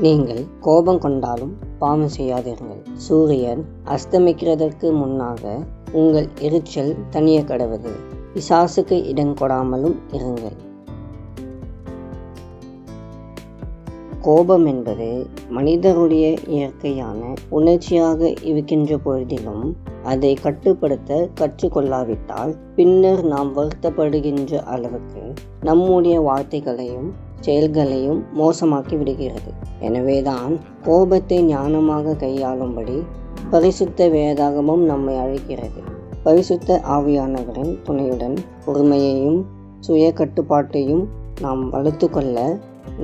நீங்கள் கோபம் கொண்டாலும் பாவம் செய்யாதீர்கள். சூரியன் அஸ்தமிக்கிறதற்கு முன்னாக உங்கள் எரிச்சல் தணிய கடவது. பிசாசுக்கு இடங்கொடாமலும் இருங்கள். கோபம் என்பது மனிதருடைய இயற்கையான உணர்ச்சியாக இருக்கின்ற பொழுதிலும் அதை கட்டுப்படுத்த கற்றுக்கொள்ளாவிட்டால் பின்னர் நாம் வருத்தப்படுகின்ற அளவுக்கு நம்முடைய வார்த்தைகளையும் செயல்களையும் மோசமாக்கி விடுகிறது. எனவேதான் கோபத்தை ஞானமாக கையாளும்படி பரிசுத்த வேதாகமும் நம்மை அழைக்கிறது. பரிசுத்த ஆவியானவரின் துணையுடன் பொறுமையையும் சுய கட்டுப்பாட்டையும் நாம் வளர்த்து கொள்ள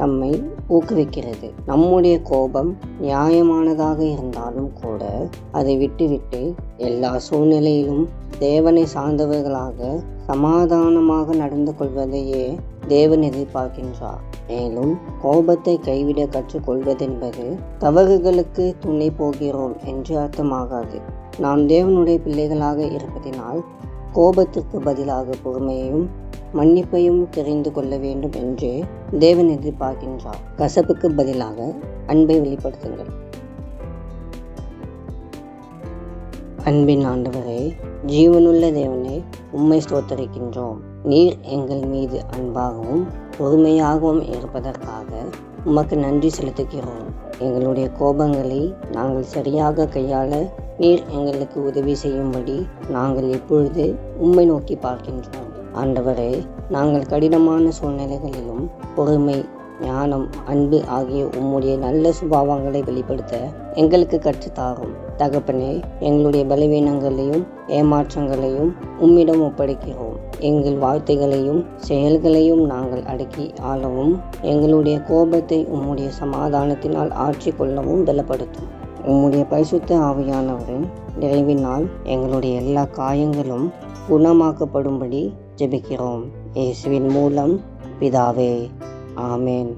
நம்மை ஊக்குவிக்கிறது. நம்முடைய கோபம் நியாயமானதாக இருந்தாலும் கூட அதை விட்டுவிட்டு எல்லா சூழ்நிலையிலும் தேவனை சார்ந்தவர்களாக சமாதானமாக நடந்து கொள்வதையே தேவன் எதிர்பார்க்கின்றார். மேலும் கோபத்தை கைவிட கற்றுக்கொள்வதென்பது தவறுகளுக்கு துணை போகிறோம் என்று அர்த்தமாகாது. நாம் தேவனுடைய பிள்ளைகளாக இருப்பதினால் கோபத்திற்கு பதிலாக பொறுமையையும் மன்னிப்பையும் தெரிந்து கொள்ள வேண்டும் என்று தேவன் எதிர்பார்க்கின்றார். கசப்புக்கு பதிலாக அன்பை வெளிப்படுத்துங்கள். அன்பின் ஆண்டவரே, ஜீவனுள்ள தேவனே, உம்மை ஸ்தோத்தரிக்கின்றோம். நீர் எங்கள் மீது அன்பாகவும் பொறுமையாகவும் இருப்பதற்காக உமக்கு நன்றி செலுத்துகிறோம். எங்களுடைய கோபங்களை நாங்கள் சரியாக கையாள நீர் எங்களுக்கு உதவி செய்யும்படி நாங்கள் எப்பொழுது உம்மை நோக்கி பார்க்கின்றோம். ஆண்டவரே, நாங்கள் கடினமான சூழ்நிலைகளிலும் பொறுமை, ஞானம், அன்பு ஆகிய உம்முடைய நல்ல சுபாவங்களை வெளிப்படுத்த எங்களுக்கு கற்றுத்தாரும். தகப்பனே, எங்களுடைய பலவீனங்களையும் ஏமாற்றங்களையும் உம்மிடம் ஒப்படைக்கிறோம். எங்கள் வார்த்தைகளையும் செயல்களையும் நாங்கள் அடக்கி ஆளவும் எங்களுடைய கோபத்தை உம்முடைய சமாதானத்தினால் ஆற்றி கொள்ளவும் பலப்படுத்தும். உம்முடைய பரிசுத்த ஆவியானவரின் நிறைவினால் எங்களுடைய எல்லா காயங்களும் குணமாக்கப்படும்படி ஜெபிக்கிறோம். இயேசுவின் மூலம் பிதாவே, ஆமென்.